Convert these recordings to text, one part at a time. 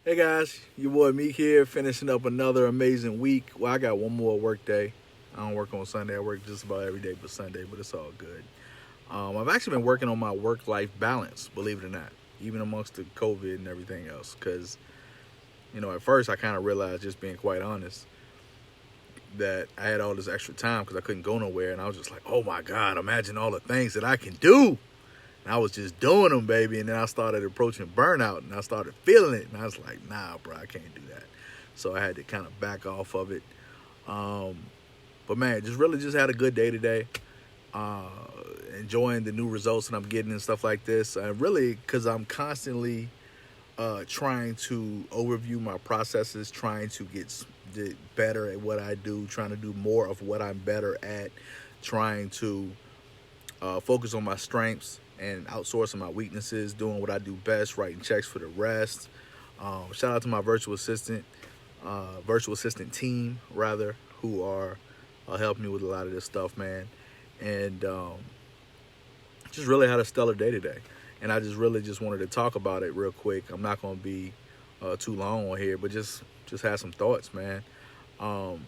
Hey guys, your boy Meek here, finishing up another amazing week. Well, I got one more work day. I don't work on Sunday. I work just about every day but Sunday, but it's all good. I've actually been working on my work-life balance, believe it or not, even amongst the COVID and everything else. Because, at first I kind of realized, just being quite honest, that I had all this extra time because I couldn't go nowhere. And I was just like, oh my God, imagine all the things that I can do. And I was just doing them, baby. And then I started approaching burnout and I started feeling it. And I was like, nah, bro, I can't do that. So I had to kind of back off of it. Um, but man, just had a good day today. Uh, Enjoying the new results that I'm getting and stuff like this. Really, because I'm constantly trying to overview my processes, trying to get better at what I do, trying to do more of what I'm better at, trying to focus on my strengths and outsourcing my weaknesses, doing what I do best, writing checks for the rest. Shout out to my virtual assistant team, rather, who are helping me with a lot of this stuff, man. And just really had a stellar day today. And I just really just wanted to talk about it real quick. I'm not going to be too long on here, but just had some thoughts, man. Um,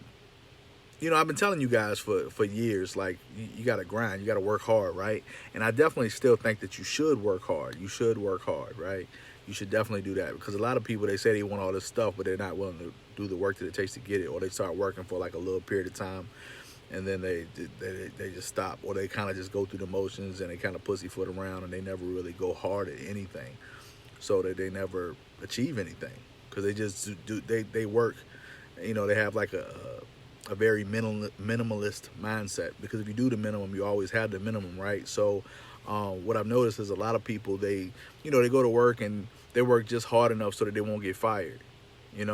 I've been telling you guys for years, like, you got to grind, you got to work hard, right? And I definitely still think that you should work hard. You should work hard, right? You should definitely do that, because a lot of people, they say they want all this stuff, but they're not willing to do the work that it takes to get it, or they start working for like a little period of time, and then they just stop, or they kind of just go through the motions and they kind of pussyfoot around, and they never really go hard at anything, so that they never achieve anything, because they just do they work. They have like a very minimalist mindset, because if you do the minimum, you always have the minimum, right? So what I've noticed is a lot of people, they go to work and they work just hard enough so that they won't get fired, and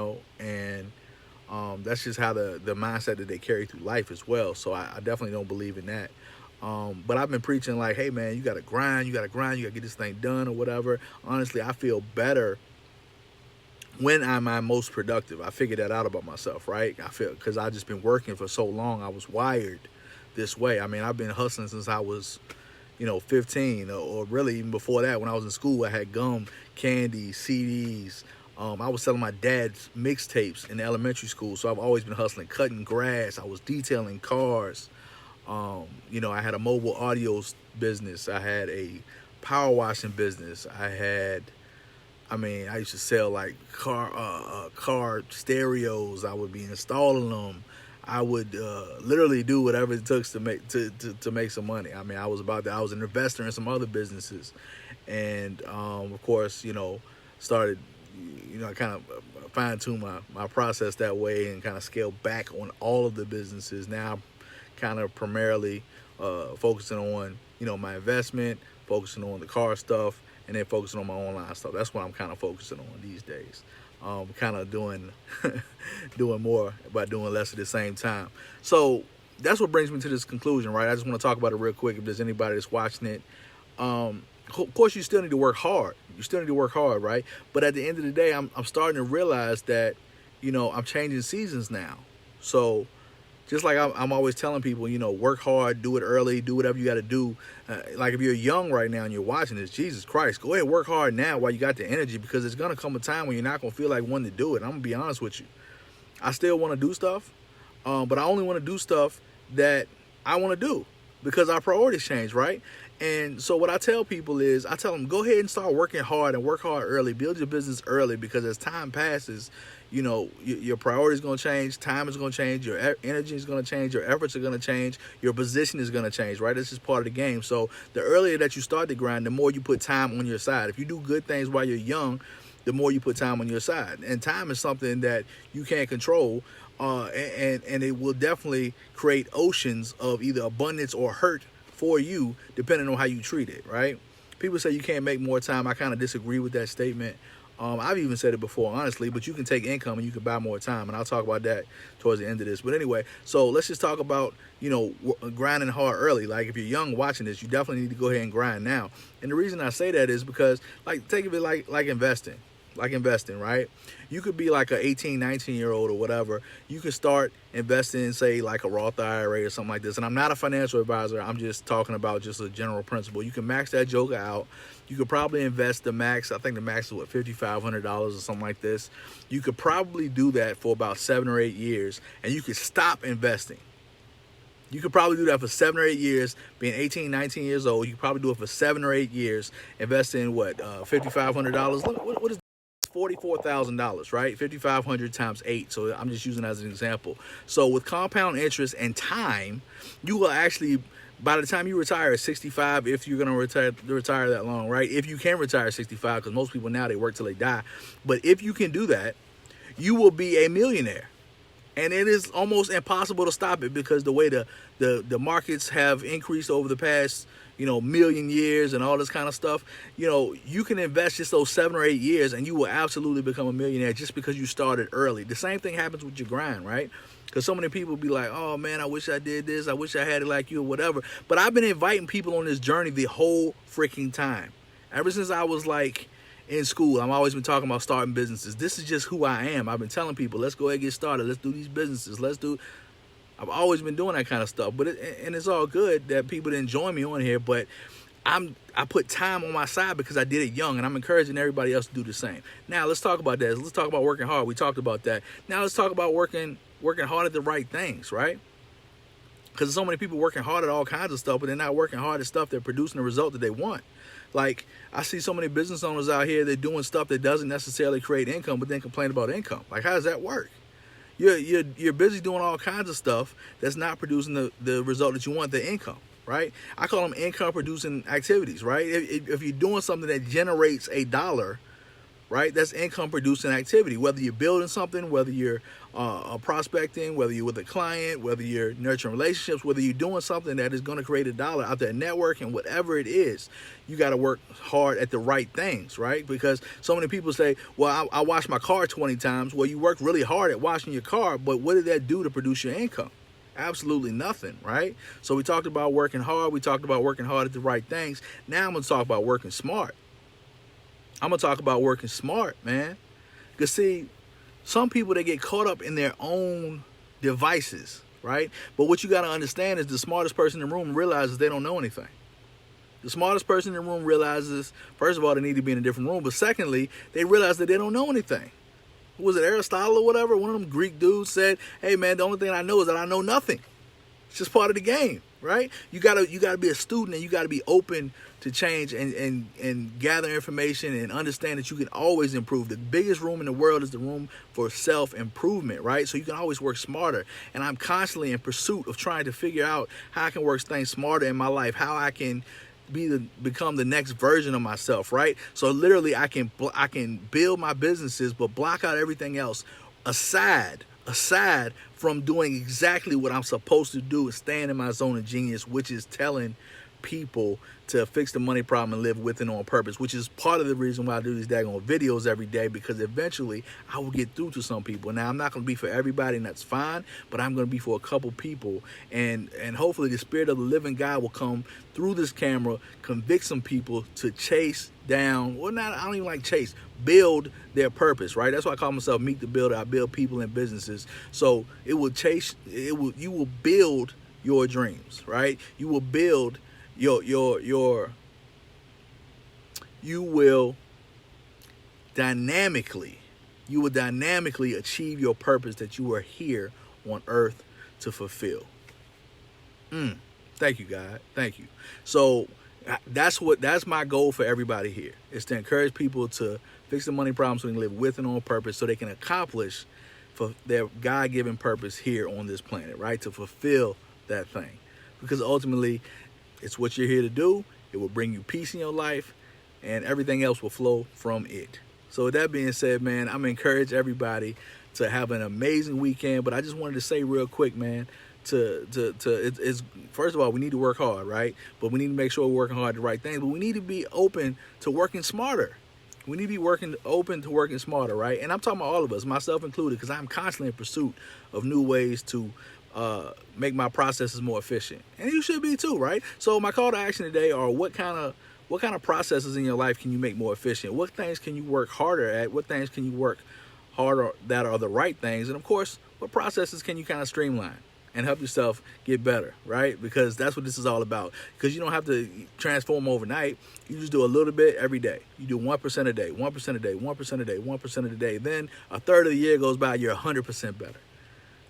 that's just how the mindset that they carry through life as well. So I definitely don't believe in that. But I've been preaching like, hey man, you gotta grind, you gotta get this thing done or whatever. Honestly, I feel better when am I most productive. I figured that out about myself, right? I feel, because I just been working for so long, I was wired this way. I mean, I've been hustling since I was 15, or really even before that. When I was in school, I had gum, candy, CDs. I was selling my dad's mixtapes in elementary school, so I've always been hustling, cutting grass. I was detailing cars. I had a mobile audio business. I had a power washing business. I used to sell like car stereos. I would be installing them. I would literally do whatever it took to make some money. I was I was an investor in some other businesses, and of course, started, I kind of fine tune my process that way, and kind of scale back on all of the businesses. Now, I'm kind of primarily focusing on my investment, focusing on the car stuff, and then focusing on my online stuff. That's what I'm kind of focusing on these days. Kind of doing doing more by doing less at the same time. So that's what brings me to this conclusion, right? I just want to talk about it real quick. If there's anybody that's watching it, of course, you still need to work hard. You still need to work hard, right? But at the end of the day, I'm starting to realize that, I'm changing seasons now. So just like I'm always telling people, work hard, do it early, do whatever you got to do. Like if you're young right now and you're watching this, Jesus Christ, go ahead, work hard now while you got the energy, because it's going to come a time when you're not going to feel like wanting to do it. I'm going to be honest with you. I still want to do stuff, but I only want to do stuff that I want to do, because our priorities change, right? And so what I tell people is, I tell them, go ahead and start working hard and work hard early. Build your business early, because as time passes, your priorities going to change. Time is going to change. Your energy is going to change. Your efforts are going to change. Your position is going to change, right? This is part of the game. So the earlier that you start the grind, the more you put time on your side. If you do good things while you're young, the more you put time on your side. And time is something that you can't control. And it will definitely create oceans of either abundance or hurt for you, depending on how you treat it, right? People say you can't make more time. I kind of disagree with that statement. I've even said it before, honestly, but you can take income and you can buy more time. And I'll talk about that towards the end of this. But anyway, so let's just talk about, grinding hard early. Like if you're young watching this, you definitely need to go ahead and grind now. And the reason I say that is because, like, think of it like investing. like investing, right? You could be like a 18, 19-year-old or whatever. You could start investing in, say, like a Roth IRA or something like this. And I'm not a financial advisor. I'm just talking about just a general principle. You can max that joker out. You could probably invest the max. I think the max is what, $5,500 or something like this. You could probably do that for about 7 or 8 years, and you could stop investing. You could probably do that for 7 or 8 years, being 18, 19 years old. You could probably do it for 7 or 8 years, invest in what, $5,500? What is $44,000, right? 5,500 times 8. So I'm just using it as an example. So with compound interest and time, you will actually, by the time you retire at 65, if you're going to retire that long, right? If you can retire at 65, because most people now, they work till they die. But if you can do that, you will be a millionaire. And it is almost impossible to stop it, because the way the markets have increased over the past, million years and all this kind of stuff, you can invest just those 7 or 8 years and you will absolutely become a millionaire just because you started early. The same thing happens with your grind, right? Because so many people be like, oh man, I wish I did this. I wish I had it like you or whatever. But I've been inviting people on this journey the whole freaking time. Ever since I was like in school, I've always been talking about starting businesses. This is just who I am. I've been telling people, let's go ahead and get started. Let's do these businesses. I've always been doing that kind of stuff. But it's all good that people didn't join me on here. But I put time on my side because I did it young, and I'm encouraging everybody else to do the same. Now let's talk about that. Let's talk about working hard. We talked about that. Now let's talk about working hard at the right things, right? Because there's so many people working hard at all kinds of stuff, but they're not working hard at stuff that producing the result that they want. Like, I see so many business owners out here, they're doing stuff that doesn't necessarily create income, but then complain about income. Like, how does that work? You're busy doing all kinds of stuff that's not producing the result that you want, the income, right? I call them income producing activities, right? If you're doing something that generates a dollar, right, that's income producing activity. Whether you're building something, whether you're prospecting, whether you're with a client, whether you're nurturing relationships, whether you're doing something that is going to create a dollar out there, networking, whatever it is, you got to work hard at the right things, right? Because so many people say, well, I wash my car 20 times. Well, you work really hard at washing your car, but what did that do to produce your income? Absolutely nothing, right? So we talked about working hard. We talked about working hard at the right things. Now I'm going to talk about working smart. I'm going to talk about working smart, man. Because, see, some people, they get caught up in their own devices, right? But what you got to understand is the smartest person in the room realizes they don't know anything. The smartest person in the room realizes, first of all, they need to be in a different room. But secondly, they realize that they don't know anything. Was it Aristotle or whatever? One of them Greek dudes said, hey, man, the only thing I know is that I know nothing. It's just part of the game, right? You gotta be a student, and you gotta be open to change and gather information and understand that you can always improve. The biggest room in the world is the room for self-improvement, right? So you can always work smarter. And I'm constantly in pursuit of trying to figure out how I can work things smarter in my life, how I can become the next version of myself, right? So literally I can build my businesses, but block out everything else aside from doing exactly what I'm supposed to do and staying in my zone of genius, which is telling people to fix the money problem and live with it on purpose, which is part of the reason why I do these daggone videos every day, because eventually I will get through to some people. Now, I'm not going to be for everybody, and that's fine, but I'm going to be for a couple people, and hopefully the spirit of the living God will come through this camera, convict some people to chase down, well, not, I don't even like chase, build their purpose, right? That's why I call myself Meet the Builder. I build people and businesses. So you will build your dreams, right? You will build you will dynamically achieve your purpose that you are here on earth to fulfill. Thank you, God. Thank you. So that's my goal for everybody here, is to encourage people to fix the money problem so they can live with and on purpose, so they can accomplish for their God-given purpose here on this planet, right? To fulfill that thing. Because ultimately, it's what you're here to do. It will bring you peace in your life, and everything else will flow from it. So with that being said, man, I'm encourage everybody to have an amazing weekend. But I just wanted to say real quick, man, it's first of all, we need to work hard, right? But we need to make sure we're working hard at the right things. But we need to be open to working smarter. We need to be open to working smarter, right? And I'm talking about all of us, myself included, because I'm constantly in pursuit of new ways to make my processes more efficient. And you should be too, right? So my call to action today are what kind What kind of processes in your life can you make more efficient? What things can you work harder at? What things can you work harder that are the right things? And of course, what processes can you kind of streamline and help yourself get better, right? Because that's what this is all about. Because you don't have to transform overnight. You just do a little bit every day. You do 1% a day, 1% a day, 1% a day, 1% of the day. Then a third of the year goes by, you're 100% better.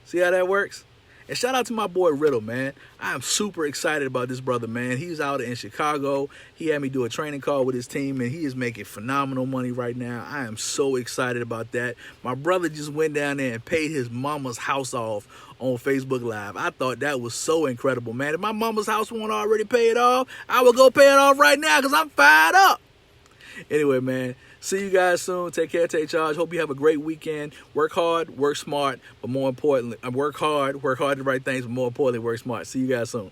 See how that works? And shout out to my boy Riddle, man. I am super excited about this brother, man. He's out in Chicago. He had me do a training call with his team, and he is making phenomenal money right now. I am so excited about that. My brother just went down there and paid his mama's house off on Facebook Live. I thought that was so incredible, man. If my mama's house won't already pay it off, I will go pay it off right now because I'm fired up. Anyway, man, see you guys soon. Take care, take charge. Hope you have a great weekend. Work hard, work smart, but more importantly, work hard, do the right things, but more importantly, work smart. See you guys soon.